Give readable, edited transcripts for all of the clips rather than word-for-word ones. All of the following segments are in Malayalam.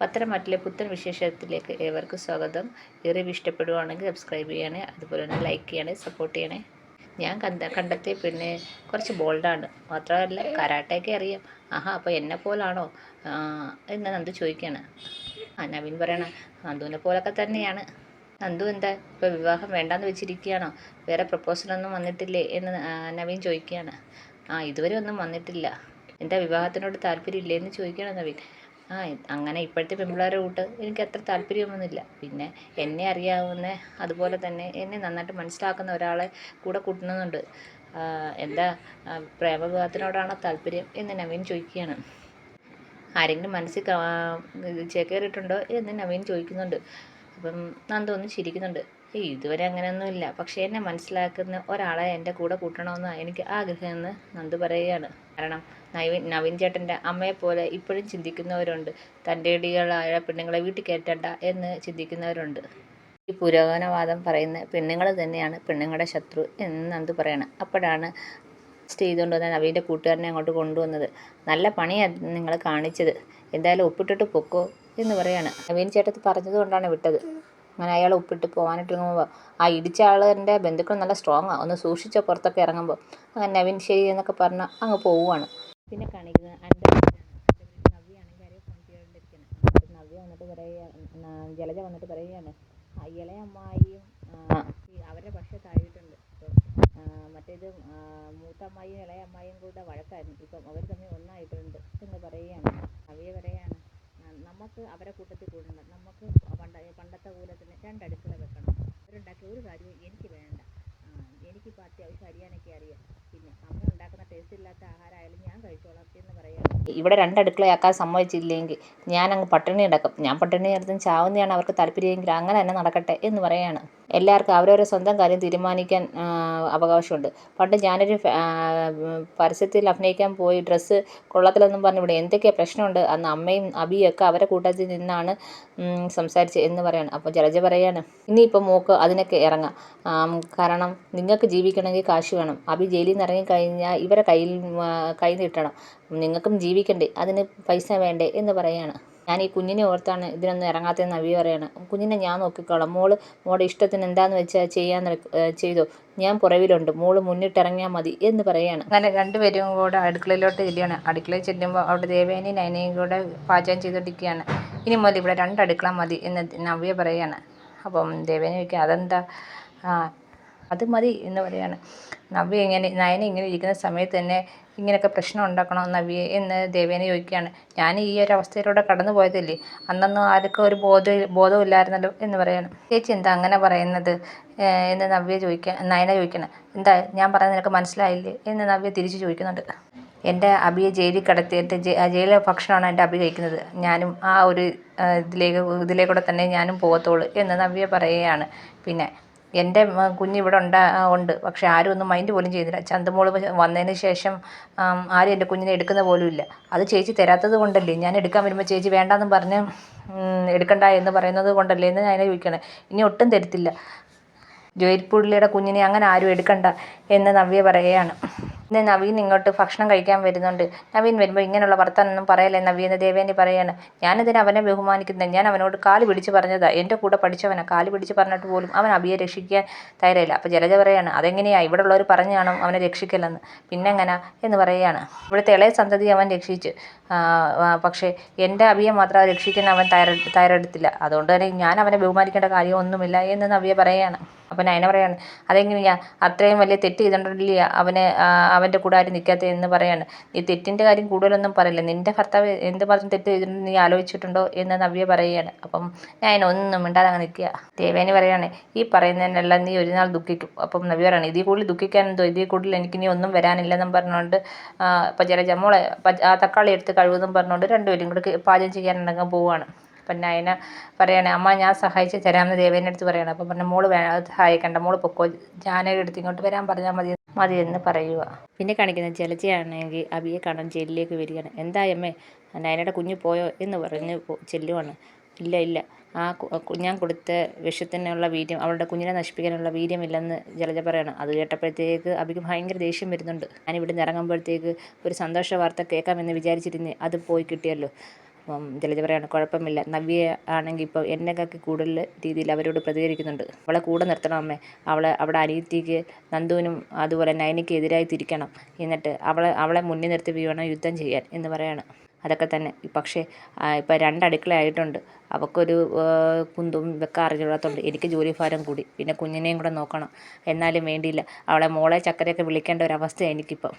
പത്തനംതിട്ടയിലെ പുത്തൻ വിശേഷത്തിലേക്ക് ഏവർക്കും സ്വാഗതം. ഏറെ ഇഷ്ടപ്പെടുവാണെങ്കിൽ സബ്സ്ക്രൈബ് ചെയ്യണേ, അതുപോലെ തന്നെ ലൈക്ക് ചെയ്യണേ, സപ്പോർട്ട് ചെയ്യണേ. ഞാൻ കണ്ടെത്തിയ പിന്നെ കുറച്ച് ബോൾഡാണ്, മാത്രമല്ല കരാട്ടയൊക്കെ അറിയാം. ആഹാ, അപ്പോൾ എന്നെ പോലാണോ എന്ന് നന്ദു ചോദിക്കുകയാണ്. നവീൻ പറയണ നന്ദുവിനെ പോലൊക്കെ തന്നെയാണ്. നന്ദു എന്താ ഇപ്പോൾ വിവാഹം വേണ്ടാന്ന് വെച്ചിരിക്കുകയാണോ? വേറെ പ്രപ്പോസലൊന്നും വന്നിട്ടില്ലേ എന്ന് നവീൻ ചോദിക്കുകയാണ്. ഇതുവരെ ഒന്നും വന്നിട്ടില്ല. എന്താ വിവാഹത്തിനോട് താല്പര്യം ഇല്ലേന്ന് ചോദിക്കുകയാണ് നവീൻ. അങ്ങനെ ഇപ്പോഴത്തെ പെൺപിള്ളേരുടെ കൂട്ട് എനിക്ക് അത്ര താല്പര്യമൊന്നുമില്ല. പിന്നെ എന്നെ അറിയാവുന്ന, അതുപോലെ തന്നെ എന്നെ നന്നായിട്ട് മനസ്സിലാക്കുന്ന ഒരാളെ കൂടെ കൂട്ടണമെന്നുണ്ട്. എന്താ പ്രേമവിവാഹത്തിനോടാണോ താല്പര്യം എന്ന് നവീൻ ചോദിക്കുകയാണ്. ആരെങ്കിലും മനസ്സിൽ ചേക്കേറിയിട്ടുണ്ടോ എന്ന് നവീൻ ചോദിക്കുന്നുണ്ട്. അപ്പം നന്ദു ഒന്ന് ചിരിക്കുന്നുണ്ട്. ഇതുവരെ അങ്ങനെയൊന്നുമില്ല, പക്ഷേ എന്നെ മനസ്സിലാക്കുന്ന ഒരാളെ എൻ്റെ കൂടെ കൂട്ടണമെന്നാണ് എനിക്ക് ആഗ്രഹമെന്ന് നന്ദു പറയുകയാണ്. കാരണം നവീൻ ചേട്ടൻ്റെ അമ്മയെപ്പോലെ ഇപ്പോഴും ചിന്തിക്കുന്നവരുണ്ട്. തൻ്റെ ഇടികളായ പെണ്ണുങ്ങളെ വീട്ടിൽ കയറ്റണ്ട എന്ന് ചിന്തിക്കുന്നവരുണ്ട്. ഈ പുരോഗമനവാദം പറയുന്ന പെണ്ണുങ്ങൾ തന്നെയാണ് പെണ്ണുങ്ങളുടെ ശത്രു എന്ന് നന്ദു പറയണം. അപ്പോഴാണ് ചെയ്തുകൊണ്ട് വന്ന നവീൻ്റെ കൂട്ടുകാരനെ അങ്ങോട്ട് കൊണ്ടുവന്നത്. നല്ല പണിയാണ് നിങ്ങൾ കാണിച്ചത്, എന്തായാലും ഒപ്പിട്ടിട്ട് പൊക്കോ എന്ന് പറയാണ്. നവീൻ ചേട്ടത്തി പറഞ്ഞത് കൊണ്ടാണ് വിട്ടത്. അങ്ങനെ അയാൾ ഒപ്പിട്ട് പോകാനിട്ടിറങ്ങുമ്പോൾ ഇടിച്ച ആളിൻ്റെ ബന്ധുക്കൾ നല്ല സ്ട്രോങ്ങാണ്, ഒന്ന് സൂക്ഷിച്ചോ പുറത്തൊക്കെ ഇറങ്ങുമ്പോൾ. അങ്ങനെ നവീൻ ശരി എന്നൊക്കെ പറഞ്ഞാൽ അങ്ങ് പോവുകയാണ്. പിന്നെ കാണിക്കുന്നത് നവ്യാണെങ്കിൽ ആരെയും ഫോൺ ചെയ്തുകൊണ്ടിരിക്കുകയാണ്. നവ്യ വന്നിട്ട് പറയുകയാണ്, ജലജ വന്നിട്ട് പറയുകയാണ്, ഇളയ അമ്മായിയും അവരുടെ പക്ഷത്തായിട്ടുണ്ട്. ഇപ്പം മറ്റേത് മൂത്ത അമ്മായിയും ഇളയ അമ്മായിയും കൂടെ വഴക്കായിരുന്നു, ഇപ്പം അവർ തമ്മിൽ ഒന്നായിട്ടുണ്ട് എന്ന് പറയുകയാണ്. നവ്യ പറയാണ്, നമുക്ക് അവരെ കൂട്ടത്തിൽ കൂടണ്ട, നമുക്ക് പണ്ടത്തെ പോലെ തന്നെ രണ്ടടുക്കള വെക്കണം. അവരുണ്ടാക്കിയ ഒരു കാര്യവും എനിക്ക് വേണ്ട. എനിക്കിപ്പോൾ അത്യാവശ്യം അരിയാനൊക്കെ അറിയാം. പിന്നെ അമ്മ ഉണ്ടാക്കുന്ന ടേസ്റ്റ് ഇല്ലാത്ത ആഹാരമായാലും ഞാൻ കഴിച്ചോളാം എന്ന് പറയാം. ഇവിടെ രണ്ടടുക്കളയാക്കാൻ സമ്മതിച്ചില്ലെങ്കിൽ ഞാനങ്ങ് പട്ടിണി കിടക്കും. ഞാൻ പട്ടിണി കിടത്തും ചാവുന്നതാണ് അവർക്ക് താല്പര്യമെങ്കിൽ അങ്ങനെ തന്നെ നടക്കട്ടെ എന്ന് പറയുകയാണ്. എല്ലാവർക്കും അവരവരെ സ്വന്തം കാര്യം തീരുമാനിക്കാൻ അവകാശമുണ്ട്. പണ്ട് ഞാനൊരു പരസ്യത്തിൽ അഭിനയിക്കാൻ പോയി, ഡ്രസ്സ് കൊള്ളത്തില്ലെന്നും പറഞ്ഞ് ഇവിടെ എന്തൊക്കെയാണ് പ്രശ്നമുണ്ട്. അന്ന് അമ്മയും അബിയും ഒക്കെ അവരെ കൂട്ടത്തിൽ നിന്നാണ് സംസാരിച്ചത് എന്ന് പറയാണ്. അപ്പോൾ ജലജ പറയാണ്, ഇനിയിപ്പോൾ മോക്ക് അതിനൊക്കെ ഇറങ്ങാം. കാരണം നിങ്ങൾക്ക് ജീവിക്കണമെങ്കിൽ കാശ് വേണം. അബി ജയിലിൽ നിന്ന് ഇറങ്ങിക്കഴിഞ്ഞാൽ ഇവരെ കൈ നീട്ടണം. നിങ്ങൾക്കും ജീവിക്കണ്ടേ, അതിന് പൈസ വേണ്ടേ എന്ന് പറയാണ്. ഞാൻ ഈ കുഞ്ഞിനെ ഓർത്താണ് ഇതിനൊന്നും ഇറങ്ങാത്തതെന്ന് നവ്യ പറയാണ്. കുഞ്ഞിനെ ഞാൻ നോക്കിക്കോളാം, മോളുടെ ഇഷ്ടത്തിന് എന്താന്ന് വെച്ചാൽ ചെയ്തോ, ഞാൻ പുറവിലുണ്ട്, മോള് മുന്നിട്ടിറങ്ങിയാൽ മതി എന്ന് പറയാണ്. അങ്ങനെ രണ്ടുപേരും കൂടെ അടുക്കളയിലോട്ട് ചെല്ലുകയാണ്. അടുക്കളയിൽ ചെല്ലുമ്പോൾ അവിടെ ദേവേനെയും നയനയും കൂടെ പാചകം ചെയ്തുകൊണ്ടിരിക്കുകയാണ്. ഇനി മുതൽ ഇവിടെ രണ്ടടുക്കള മതി എന്ന് നവ്യ പറയാണ്. അപ്പം ദേവേനെ ചോദിക്കുക, അതെന്താ? അത് മതി എന്ന് പറയാണ്. നയന ഇങ്ങനെ ഇരിക്കുന്ന സമയത്ത് തന്നെ ഇങ്ങനെയൊക്കെ പ്രശ്നം ഉണ്ടാക്കണോ നവ്യ എന്ന് ദേവേനെ ചോദിക്കുകയാണ്. ഞാൻ ഈ ഒരു അവസ്ഥയിലൂടെ കടന്നു പോയതല്ലേ, അന്നൊന്നും ആർക്കും ഒരു ബോധവും ഇല്ലായിരുന്നല്ലോ എന്ന് പറയാണ്. ചേച്ചി എന്താ അങ്ങനെ പറയുന്നത് എന്ന് നയന ചോദിക്കണം. എന്താ ഞാൻ പറയുന്നത് നിനക്ക് മനസ്സിലായില്ലേ എന്ന് നവ്യ തിരിച്ച് ചോദിക്കുന്നുണ്ട്. എൻ്റെ അബിയെ ജയിലിൽ കിടത്തിയിട്ട് ജയിലിലെ ഭക്ഷണമാണ് എൻ്റെ അബി കഴിക്കുന്നത്. ഞാനും ആ ഒരു ഇതിലേക്കൂടെ തന്നെ ഞാനും പോകത്തുള്ളൂ എന്ന് നവ്യ പറയുകയാണ്. പിന്നെ എൻ്റെ കുഞ്ഞിവിടെ ഉണ്ട്, പക്ഷെ ആരും ഒന്നും മൈൻഡ് പോലും ചെയ്യുന്നില്ല. ചന്തമോള് വന്നതിന് ശേഷം ആരും എൻ്റെ കുഞ്ഞിനെ എടുക്കുന്ന പോലും ഇല്ല. അത് ചേച്ചി തരാത്തത് കൊണ്ടല്ലേ, ഞാൻ എടുക്കാൻ വരുമ്പോൾ ചേച്ചി വേണ്ടാന്നും പറഞ്ഞ് എടുക്കണ്ട എന്ന് പറയുന്നത് കൊണ്ടല്ലേ എന്ന് ഞാൻ ചോദിക്കണം. ഇനി ഒട്ടും തരത്തില്ല, ജോയിൽപ്പുള്ളിയുടെ കുഞ്ഞിനെ അങ്ങനെ ആരും എടുക്കണ്ട എന്ന് നവ്യ പറയുകയാണ്. പിന്നെ നവീൻ ഇങ്ങോട്ട് ഭക്ഷണം കഴിക്കാൻ വരുന്നുണ്ട്. നവീൻ വരുമ്പോൾ ഇങ്ങനെയുള്ള വർത്തമാനമൊന്നും പറയല്ലേ നവ്യ എന്ന് ദേവേനി പറയാണ്. ഞാനിതിന് അവനെ ബഹുമാനിക്കുന്നത്, ഞാൻ അവനോട് കാല് പിടിച്ച് പറഞ്ഞതാണ്, എൻ്റെ കൂടെ പഠിച്ചവനാണ്, കാല് പിടിച്ച് പറഞ്ഞിട്ട് പോലും അവൻ അബിയെ രക്ഷിക്കാൻ തയ്യാറില്ല. അപ്പോൾ ജലജ പറയാണ്, അതെങ്ങനെയാണ്, ഇവിടെ ഉള്ളവർ പറഞ്ഞു കാണും അവനെ രക്ഷിക്കില്ലെന്ന്, പിന്നെ എങ്ങനെ എന്ന് പറയുകയാണ്. ഇവിടുത്തെ ഇളയ സന്തതി അവൻ രക്ഷിച്ച്, പക്ഷേ എൻ്റെ അബിയെ മാത്രം രക്ഷിക്കാൻ അവൻ തയ്യാറെടുത്തില്ല. അതുകൊണ്ട് തന്നെ ഞാൻ അവനെ ബഹുമാനിക്കേണ്ട കാര്യമൊന്നുമില്ല എന്ന് നവ്യ പറയുകയാണ്. അപ്പം നയന പറയാണ്, അതെങ്ങനെയാണ്, അത്രയും വലിയ തെറ്റ് ചെയ്തിട്ടുണ്ടല്ലേ അവൻ്റെ കൂടെ ആരും നിൽക്കാത്ത എന്ന് പറയാണ്. നീ തെറ്റിൻ്റെ കാര്യം കൂടുതലൊന്നും പറയില്ല, നിൻ്റെ ഭർത്താവ് എന്ത് മാത്രം തെറ്റ് ചെയ്തിട്ടുണ്ടെന്ന് നീ ആലോചിച്ചിട്ടുണ്ടോ എന്ന് നവ്യ പറയുകയാണ്. അപ്പം ഞാൻ ഒന്നും മിണ്ടാതെ അങ്ങ് നിൽക്കുക. ദേവേനി പറയാണ്, ഈ പറയുന്നതിനെല്ലാം നീ ഒരു നാൾ ദുഃഖിക്കും. അപ്പം നവ്യ പറയാണ്, ഇതിൽ കൂടുതൽ ദുഃഖിക്കാനെന്തോ, ഇതിൽ കൂടുതൽ എനിക്കിനി ഒന്നും വരാനില്ലെന്നും പറഞ്ഞുകൊണ്ട് അപ്പം ജലജ മോളെ തക്കാളി എടുത്ത് കഴിവെന്നും പറഞ്ഞുകൊണ്ട് രണ്ടുപേരും കൂടെ പാചകം ചെയ്യാനുണ്ടെങ്കിൽ പോവുകയാണ്. അപ്പം നയന പറയാണ്, അമ്മ ഞാൻ സഹായിച്ച് തരാമെന്ന് ദേവേൻ്റെ അടുത്ത് പറയണം. അപ്പം പറഞ്ഞു, മോള് സഹായിക്കണ്ട, മോള് പൊക്കോ, ജാനയുടെ അടുത്ത് ഇങ്ങോട്ട് വരാൻ പറഞ്ഞാൽ മതി എന്ന് പറയുക. പിന്നെ കാണിക്കുന്നത് ജലജയാണെങ്കിൽ അബിയെ കാണാൻ ജയിലിലേക്ക് വരികയാണ്. എന്തായമ്മേ, നയനയുടെ കുഞ്ഞ് പോയോ എന്ന് പറഞ്ഞ് ചെല്ലുവാണ്. ഇല്ല, ഞാൻ കൊടുത്ത വിഷത്തിനുള്ള വീര്യം, അവളുടെ കുഞ്ഞിനെ നശിപ്പിക്കാനുള്ള വീര്യമില്ലെന്ന് ജലജ പറയണം. അത് കേട്ടപ്പോഴത്തേക്ക് അബിക്ക് ഭയങ്കര ദേഷ്യം വരുന്നുണ്ട്. ഞാനിവിടെ നിന്ന് ഇറങ്ങുമ്പോഴത്തേക്ക് ഒരു സന്തോഷ വാർത്ത കേൾക്കാമെന്ന് വിചാരിച്ചിരുന്നേ, അത് പോയി കിട്ടിയല്ലോ. ജലജ പറയാണ് കുഴപ്പമില്ല, നവ്യ ആണെങ്കിൽ ഇപ്പോൾ എന്നെക്കാക്കി കൂടുതൽ രീതിയിൽ അവരോട് പ്രതികരിക്കുന്നുണ്ട്. അവളെ കൂടെ നിർത്തണം അമ്മേ. അവിടെ അനിയത്തിക്ക് നന്ദുവിനും അതുപോലെ നയനിക്ക് എതിരായി തിരിക്കണം. എന്നിട്ട് അവളെ മുന്നിൽ നിർത്തി വേണം യുദ്ധം ചെയ്യാൻ എന്ന് പറയാണ്. അതൊക്കെ തന്നെ. പക്ഷേ ഇപ്പം 2 അടുക്കളയായിട്ടുണ്ട്. അവൾക്കൊരു കുന്തും വെക്കാൻ അറിഞ്ഞൂടാത്തതുകൊണ്ട് എനിക്ക് ജോലിഭാരം കൂടി. പിന്നെ കുഞ്ഞിനെയും കൂടെ നോക്കണം. എന്നാലും വേണ്ടിയില്ല, അവളെ മോളെ ചക്കരയൊക്കെ വിളിക്കേണ്ട ഒരവസ്ഥയാണ് എനിക്കിപ്പം.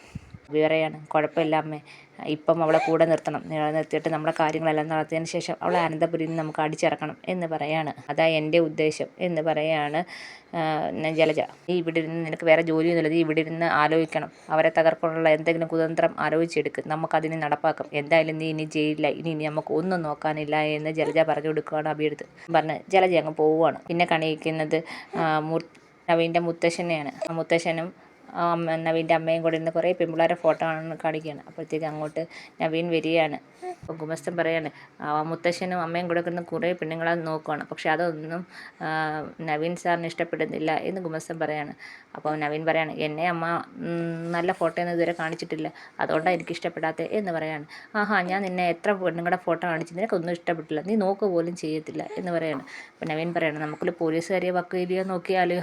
വേറെയാണ്. കുഴപ്പമില്ല അമ്മേ, ഇപ്പം അവളെ കൂടെ നിർത്തണം. നിർത്തിയിട്ട് നമ്മുടെ കാര്യങ്ങളെല്ലാം നടത്തിയതിന് ശേഷം അവളെ അനന്തപുരിയിൽ നിന്ന് നമുക്ക് അടിച്ചിറക്കണം എന്ന് പറയാണ്. അതാ എൻ്റെ ഉദ്ദേശം എന്ന് പറയാണ് ജലജ. നീ ഇവിടെ ഇരുന്ന്, നിനക്ക് വേറെ ജോലിയൊന്നുമില്ല, നീ ഇവിടെ ഇരുന്ന് ആലോചിക്കണം. അവരെ തകർക്കാനുള്ള എന്തെങ്കിലും കുതന്ത്രം ആലോചിച്ചെടുക്കും, നമുക്കതിന് നടപ്പാക്കും. എന്തായാലും നീ ഇനി ജയിലില്ല, ഇനി നമുക്ക് ഒന്നും നോക്കാനില്ല എന്ന് ജലജ പറഞ്ഞു കൊടുക്കുകയാണ് അഭിയെടുത്ത്. പറഞ്ഞ് ജലജ അങ്ങ് പോവുകയാണ്. പിന്നെ കാണിക്കുന്നത് നവീൻ്റെ മുത്തശ്ശനെയാണ്. മുത്തശ്ശനും നവീൻ്റെ അമ്മയും കൂടെ ഇരുന്ന് കുറേ പെൺപിള്ളേരെ ഫോട്ടോ കാണിക്കുകയാണ്. അപ്പോഴത്തേക്ക് അങ്ങോട്ട് നവീൻ വരികയാണ്. അപ്പോൾ ഗുമസ്തൻ പറയാണ് മുത്തശ്ശനും അമ്മയും കൂടെ ഇരുന്ന് കുറേ പെണ്ണുങ്ങളെ നോക്കുകയാണ്. പക്ഷെ അതൊന്നും നവീൻ സാറിന് ഇഷ്ടപ്പെടുന്നില്ല എന്ന് ഗുമസ്തൻ പറയാണ്. അപ്പോൾ നവീൻ പറയാണ് എന്നെ അമ്മ നല്ല ഫോട്ടോയൊന്നും ഇതുവരെ കാണിച്ചിട്ടില്ല, അതുകൊണ്ടാണ് എനിക്ക് ഇഷ്ടപ്പെടാത്തത് എന്ന് പറയാണ്. ആഹാ, ഞാൻ നിന്നെ എത്ര പെണ്ണുങ്ങളുടെ ഫോട്ടോ കാണിച്ചു, നിനക്കൊന്നും ഇഷ്ടപ്പെട്ടില്ല, നീ നോക്കുക പോലും ചെയ്യത്തില്ല എന്ന് പറയാണ്. അപ്പോൾ നവീൻ പറയാണ് നമുക്കൊരു പോലീസുകാരെയോ വക്കീലിയോ നോക്കിയാലോ,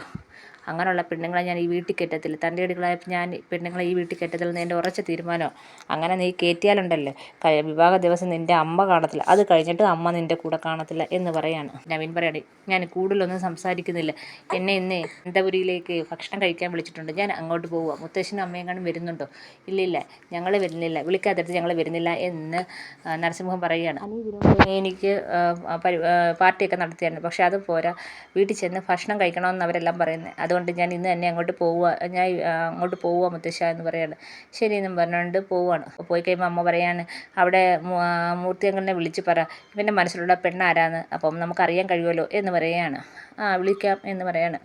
അങ്ങനെയുള്ള പെണ്ണുങ്ങളെ ഞാൻ ഈ വീട്ടിൽ കയറ്റത്തില്ല. തൻ്റെ ഇടികളായപ്പോൾ ഞാൻ പെണ്ണുങ്ങളെ ഈ വീട്ടിൽ കയറ്റത്തില്ലെന്ന് എൻ്റെ ഉറച്ച തീരുമാനമോ. അങ്ങനെ നീ കയറ്റിയാലുണ്ടല്ലോ വിവാഹ ദിവസം നിൻ്റെ അമ്മ കാണത്തില്ല, അത് കഴിഞ്ഞിട്ട് അമ്മ നിൻ്റെ കൂടെ കാണത്തില്ല എന്ന് പറയാണ്. നവീൻ പറയാണ് ഞാൻ കൂടുതലൊന്നും സംസാരിക്കുന്നില്ല, എന്നെ ഇന്നേ അനന്തപുരിയിലേക്ക് ഭക്ഷണം കഴിക്കാൻ വിളിച്ചിട്ടുണ്ട്, ഞാൻ അങ്ങോട്ട് പോവുക. മുത്തശ്ശനും അമ്മയും കാണും വരുന്നുണ്ടോ? ഇല്ലില്ല, ഞങ്ങൾ വരുന്നില്ല, വിളിക്കാത്തടുത്ത് ഞങ്ങൾ വരുന്നില്ല എന്ന് നരസിംഹം പറയുകയാണ്. എനിക്ക് പാർട്ടിയൊക്കെ നടത്തിയായിരുന്നു, പക്ഷെ അത് പോരാ, വീട്ടിൽ ചെന്ന് ഭക്ഷണം കഴിക്കണമെന്ന് അവരെല്ലാം പറയുന്നത്, അതുകൊണ്ട് ഞാൻ ഇന്ന് തന്നെ അങ്ങോട്ട് പോവുക മുത്തശ്ശ എന്ന് പറയാണ്. ശരിയെന്നും പറഞ്ഞുകൊണ്ട് പോവുകയാണ്. പോയി കഴിയുമ്പോൾ അമ്മ പറയാണ് അവിടെ മൂർത്തിയങ്കിളിനെ വിളിച്ച് പറ ഇവൻ്റെ മനസ്സിലുള്ള പെണ്ണാരാന്ന്, അപ്പം നമുക്കറിയാൻ കഴിയുമല്ലോ എന്ന് പറയുകയാണ്. വിളിക്കാം എന്ന് പറയാണ്.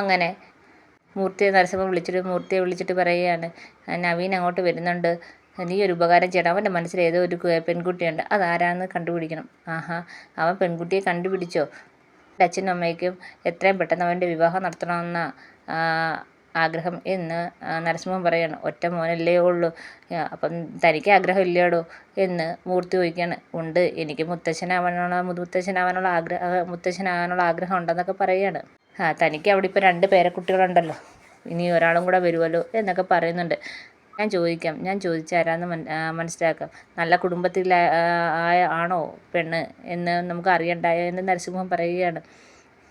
അങ്ങനെ മൂർത്തിയെ വിളിച്ചിട്ട് പറയുകയാണ് നവീൻ അങ്ങോട്ട് വരുന്നുണ്ട്, നീ ഒരു ഉപകാരം ചെയ്യണം, അവൻ്റെ മനസ്സിൽ ഏതോ ഒരു പെൺകുട്ടിയുണ്ട്, അതാരാന്ന് കണ്ടുപിടിക്കണം. ആഹാ, അവൻ പെൺകുട്ടിയെ കണ്ടുപിടിച്ചോ? എൻ്റെ അച്ഛനും അമ്മയ്ക്കും എത്രയും പെട്ടെന്ന് അവൻ്റെ വിവാഹം നടത്തണമെന്ന ആഗ്രഹം എന്ന് നരസിംഹം പറയാണ്. ഒറ്റ മോനല്ലേ ഉള്ളൂ, അപ്പം തനിക്ക് ആഗ്രഹം ഇല്ലയോടോ എന്ന് മൂർത്തി ചോദിക്കുകയാണ്. ഉണ്ട്, എനിക്ക് മുത്തശ്ശനാവാനുള്ള ആഗ്രഹം ഉണ്ടെന്നൊക്കെ പറയുകയാണ്. തനിക്ക് അവിടെ ഇപ്പോൾ 2 പേരക്കുട്ടികളുണ്ടല്ലോ, ഇനി ഒരാളും കൂടെ വരുമല്ലോ എന്നൊക്കെ പറയുന്നുണ്ട്. ഞാൻ ചോദിച്ചാരാന്ന് മനസ്സിലാക്കാം, നല്ല കുടുംബത്തിൽ ആണോ പെണ്ണ് എന്ന് നമുക്ക് അറിയണ്ടായോ എന്ന് നരസിംഹം പറയുകയാണ്.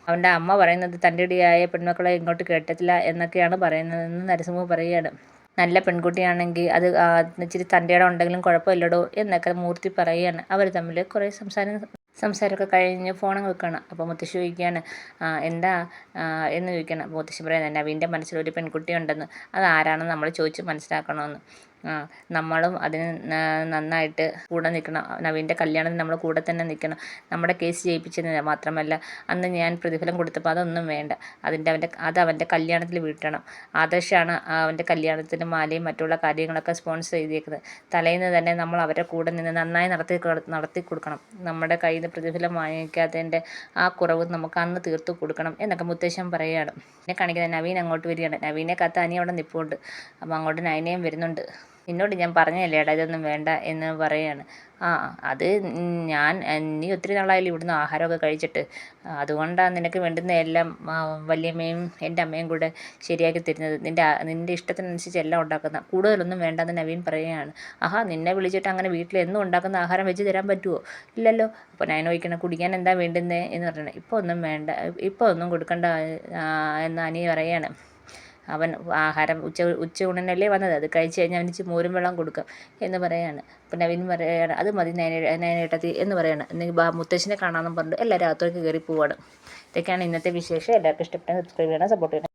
അവൻ്റെ അമ്മ പറയുന്നത് തൻ്റെ ഇടിയായ പെൺമക്കളെ ഇങ്ങോട്ട് കേട്ടത്തില്ല എന്നൊക്കെയാണ് പറയുന്നതെന്ന് നരസിംഹം പറയുകയാണ്. നല്ല പെൺകുട്ടിയാണെങ്കിൽ അത് ഇച്ചിരി തൻ്റെ ഇടം ഉണ്ടെങ്കിലും കുഴപ്പമില്ലടോ എന്നൊക്കെ മൂർത്തി പറയുകയാണ്. അവർ തമ്മിൽ കുറേ സംസാരമൊക്കെ കഴിഞ്ഞ് ഫോണങ്ങ് വെക്കണം. അപ്പോൾ മുത്തശ്ശി ചോദിക്കുകയാണ് എന്താ എന്ന് ചോദിക്കണം. മുത്തശ്ശി പറയുന്നത് നവീൻ്റെ മനസ്സിലൊരു പെൺകുട്ടി ഉണ്ടെന്ന്, അത് ആരാണെന്ന് നമ്മൾ ചോദിച്ച് മനസ്സിലാക്കണമെന്ന്. നമ്മളും അതിന് നന്നായിട്ട് കൂടെ നിൽക്കണം, നവീൻ്റെ കല്യാണത്തിന് നമ്മൾ കൂടെ തന്നെ നിൽക്കണം. നമ്മുടെ കേസ് ജയിപ്പിച്ചത് മാത്രമല്ല, അന്ന് ഞാൻ പ്രതിഫലം കൊടുത്തപ്പോൾ അതൊന്നും വേണ്ട, അവൻ്റെ കല്യാണത്തിൽ വീട്ടണം. ആദർശാണ് അവൻ്റെ കല്യാണത്തിന് മാലയും മറ്റുള്ള കാര്യങ്ങളൊക്കെ സ്പോൺസർ ചെയ്തേക്കുന്നത്. തലേന്ന് തന്നെ നമ്മൾ അവരുടെ കൂടെ നിന്ന് നന്നായി നടത്തി കൊടുക്കണം. നമ്മുടെ കയ്യിൽ നിന്ന് പ്രതിഫലം വാങ്ങിക്കാത്തതിൻ്റെ ആ കുറവ് നമുക്ക് അന്ന് തീർത്തു കൊടുക്കണം എന്നൊക്കെ മുത്തശ്ശൻ പറയുകയാണ്. പിന്നെ കാണിക്കുന്നത് നവീൻ അങ്ങോട്ട് വരികയാണ്. നവീനെ കാത്ത് അനി അവിടെ നിൽപ്പുണ്ട്. അപ്പോൾ അങ്ങോട്ട് നയനയും വരുന്നുണ്ട്. നിന്നോട് ഞാൻ പറഞ്ഞല്ലേടാ ഇതൊന്നും വേണ്ട എന്ന് പറയുകയാണ്. അത് നീ ഒത്തിരി നാളായാലും ഇവിടുന്ന് ആഹാരമൊക്കെ കഴിച്ചിട്ട്, അതുകൊണ്ടാണ് നിനക്ക് വേണ്ടുന്ന എല്ലാം വല്യമ്മയും എൻ്റെ അമ്മയും കൂടെ ശരിയാക്കി തരുന്നത്. നിൻ്റെ ഇഷ്ടത്തിനനുസരിച്ച് എല്ലാം ഉണ്ടാക്കുന്ന, കൂടുതലൊന്നും വേണ്ടെന്ന് നവീൻ പറയുകയാണ്. നിന്നെ വിളിച്ചിട്ട് അങ്ങനെ വീട്ടിൽ എന്നും ഉണ്ടാക്കുന്ന ആഹാരം വെച്ച് തരാൻ പറ്റുമോ? ഇല്ലല്ലോ. അപ്പോൾ ഞാൻ ചോദിക്കണം കുടിക്കാൻ എന്താ വേണ്ടുന്നത് എന്ന് പറയണം. ഇപ്പോൾ ഒന്നും വേണ്ട, ഇപ്പോൾ ഒന്നും കൊടുക്കണ്ട എന്ന് അനി പറയുകയാണ്. അവൻ ആഹാരം ഉച്ചയൂണിനല്ലേ വന്നത്, അത് കഴിച്ച് കഴിഞ്ഞാൽ അവനിച്ച് മോരും വെള്ളം കൊടുക്കാം എന്ന് പറയാണ്. അപ്പം നവീൻ പറയാണ് അത് മതി നയനേട്ടത്തി എന്ന് പറയാണ്. എന്നെങ്കിൽ മുത്തശ്ശിനെ കാണാമെന്നും പറഞ്ഞിട്ട് എല്ലാവരും അകത്തേക്ക് കയറി പോവാണ്. ഇതൊക്കെയാണ് ഇന്നത്തെ വിശേഷം. എല്ലാവർക്കും ഇഷ്ടപ്പെട്ട സബ്സ്ക്രൈബ് ചെയ്യണം, സപ്പോർട്ട് ചെയ്യണം.